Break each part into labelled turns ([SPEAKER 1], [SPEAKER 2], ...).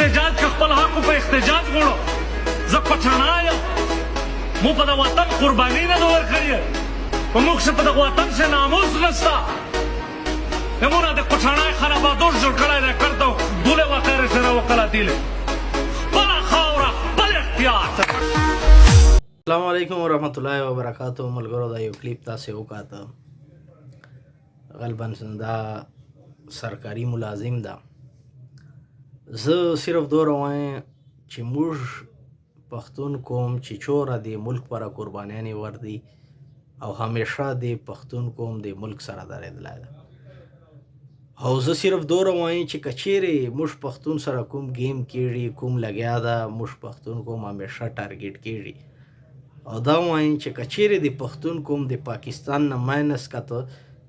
[SPEAKER 1] احتجاج که خپل حق په احتجاج غواړو زه پښتانه یم مو په د وطن قرباني نه ده ورکړې په موږ څه په دغه وطن څه ناموس نشته زموږ د پښتانه خرابادور جوړ کړی دی کرده بولې وقایرې سره وکړه دیلې خپله خاوره خپل اختیار.
[SPEAKER 2] السلام علیکم ورحمۃ اللہ وبرکاتہ. ملګرو دا یو کلیپ تاسې وکاته غالبا دا سرکاري ملازم ده. زه صرف دومره وایم چې موږ پښتون قوم چې چوره د ملک پر قربانیانې وردي او همیشه د پښتون قوم د ملک سره درېدلی ده. او زه صرف دومره وایم چې که چیرې موږ پښتون سره کوم گیم کېږي کوم لګیا ده موږ پښتون قوم همیشه ټارګېټ کېږي. او دا وایم چې که چیرې د پښتون قوم د پاکستان نه ماینس کته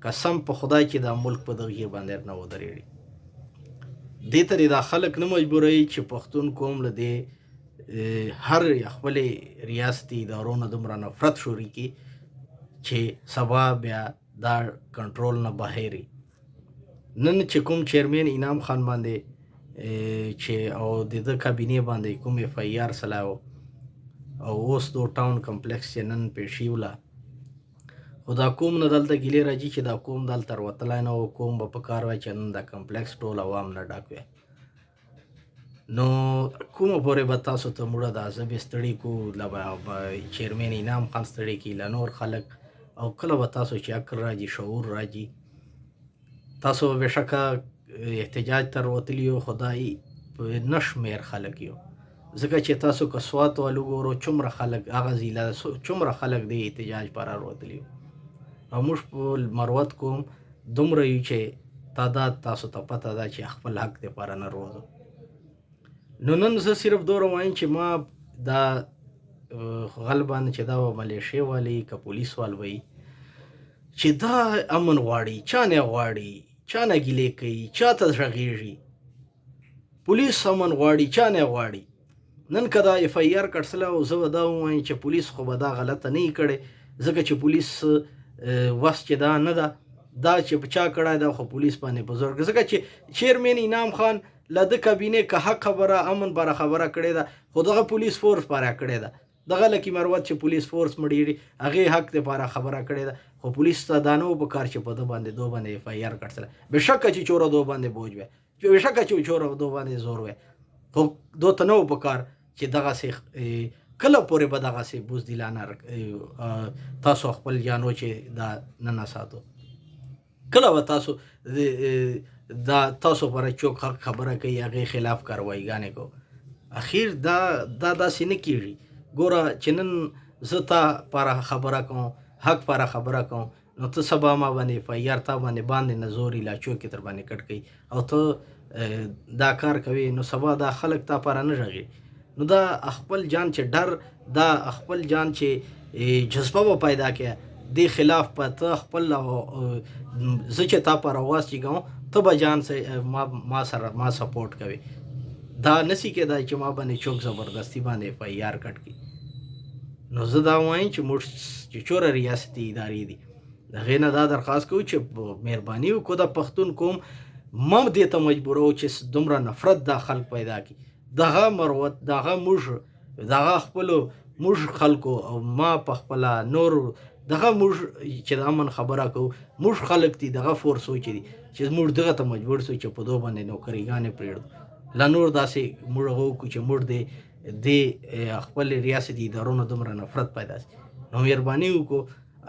[SPEAKER 2] قسم په خدای چې دا ملک په دغه یې باندې نه ودرېږي. دې ته دا خلک نه مجبوروي چې پښتون قوم له دې هر خپلې ریاستي ادارو نه دومره نفرت شروع کړي چې سبا بیا دا کنټرول نه بهیري. نن چې کوم چیرمن انعام خان باندې چې او د ده کابینې باندې کوم اف آی آر سلاو او اوس دو ټاون کمپلیکس چې نن پیشي وله خو دا کوم نه دلته ګیلې راځي چې دا کوم دلته وتلی نه و کوم به په کار وای چې نن دا کمپلیکس ټول عوام نه ډک وی. نو کومه پورې به تاسو ته موږ دا زه به ستړي کو به چیرمن انعام خان ستړي کړي له نور خلک او کله به تاسو چې عقل راځي شعور راځي تاسو بېشکه احتجاج ته راوتلي یو خدای نه شمېر خلک یو ځکه چې تاسو که سوات والو ګورو څومره خلک هغه ضلع څومره خلک د احتجاج پر راوتلي یو او موږ په مروت کوم دومره یو چې تعداد تاسو ته پته ده چې خپل حق دپاره نه روزو. نو نن زه صرف دومره وایم چې ما دا غالبا چې دا ملیشې والی که پولیس وال وي چې دا امن غواړي چا نه غواړي چا نه ګیلې کوي چا ته غږېږي. پولیس امن غواړي چا نه غواړي. نن که دا اف آی آر کټسله او زه به دا ووایم چې پولیس خو به دا غلطه نه وي کړې ځکه چې پولیس وس چې دا نه ده دا چې په چا کړی ده خو پولیس باندې په زور ځکه چې چیرمن انعام خان له ده کابینې که حق خبره امن باره خبره کړې ده خو دغه پولیس فورس پاره کړې ده دغه لکي مروت چې پولیس فورس مړېږي هغې حق دپاره خبره کړې ده خو پولیس ته دا نه و په کار چې په ده باندې دو باندې اف آی آر کټسله بېشکه چې چوره دو باندې بوج وی بېشکه چې چوره دو باندې زور وی خو دو ته نه و په کار چې دغسې کله پورې به دغسې بزدلانه تاسو خپل جانو چې دا نه ساتو کله به تاسو دا تاسو پر چوک حق خبره کوي هغې خلاف کارواییګانې کو اخیر دا داسې نه کېږي. ګوره چې نن زه تا پاره خبره کوم حق پاره خبره کوم نو ته سبا ما باندې اف آی آر تا باندې نه زوري لا چوکې در باندې کټ کوي او ته دا کار کوي نو سبا دا خلک تا پاره نه غږي. نو دا خپل جان چې ډر دا خپل جان چې جذبه به پیدا کړه دې خلاف په ته خپل زه چې تا پر اواز چېږم ته به جان ما سره ما سپورټ کوي. دا نسی کېدای چې ما باندې چوک زبردستي باندې اف آی آر کټ کړي. نو زه دا وایم چې موږ چې چوره ریاستي ادارې دي د هغې نه دا درخواست کوو چې مهرباني وکړو د پښتون قوم ما دې ته مجبورو چې دومره نفرت دا خلک پیدا کړي دغه مروت دغه موږ دغه خپلو موږ خلکو او ما په خپله نور دغه موږ چې د امن خبره کوو موږ خلک دي دغه فورس و چې دي چې موږ دغه ته مجبور سو چې په دو باندې نوکریګانې پرېږدو لا نور داسې موږ هغه وکړو چې موږ د خپل ریاستي ادارو نه دومره نفرت پیدا شي. نو مهرباني وکړو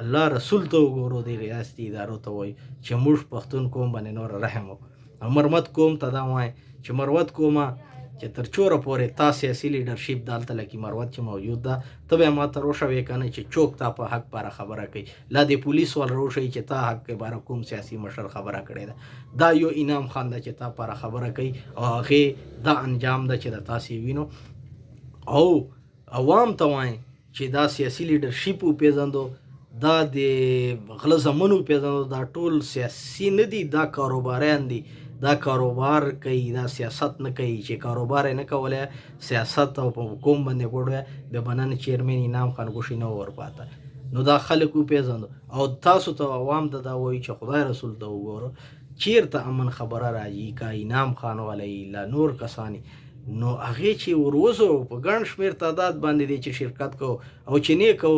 [SPEAKER 2] الله رسول ته وګورو د ریاستي ادارو ته وایي چې موږ پښتون قوم باندې نور رحم وکړو. مرمت قوم ته دا وایم چې مروت قومه چې تر چوره پورې تا سیاسي لیډرشپ دالته لکه مروت چې موجود ده ته به ما ته روښه وې که نه چې چوک تا په حق باره خبره کوي لا د پولیس ول روښی چې تا حق باره کوم سیاسي مشر خبره کړې ده دا یو انعام خان ده چې تا پاره خبره کوي او هغې دا انجام ده چې د تاسې وینو. او عوام ته وایم چې دا سیاسي لیډرشپ وپېژندو دا د غله زمن وپېژندو دا ټول سیاسي نه دي دا کاروباریان دي دا کاروبار کوي دا سیاست نه کوي چې کاروبار یې نه کولی سیاست او په قوم باندې ګوډ د بنن چیرمن انعام خان ګوشي نه ورپاته نو دا خلک وپېژندو او تاسو ته عوام ته دا وایي چې خدای رسول ته وګورو چیرته امن خبره راځي که انعام خان والی لا نور کسانی نو هغې چې وروزو په ګڼ شمېر تعداد باندې دی چې شرکت کو او چې نه کو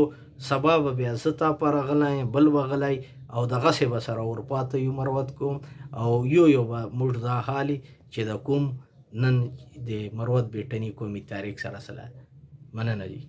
[SPEAKER 2] سبا به بیا زه تا په راغلی بل به غلی او دغسې به سره ورپاته یو مروت کوم او یو به موږ دا حالي چې د کوم نن د مروت بیټني قومي تاریخ سره مننه دي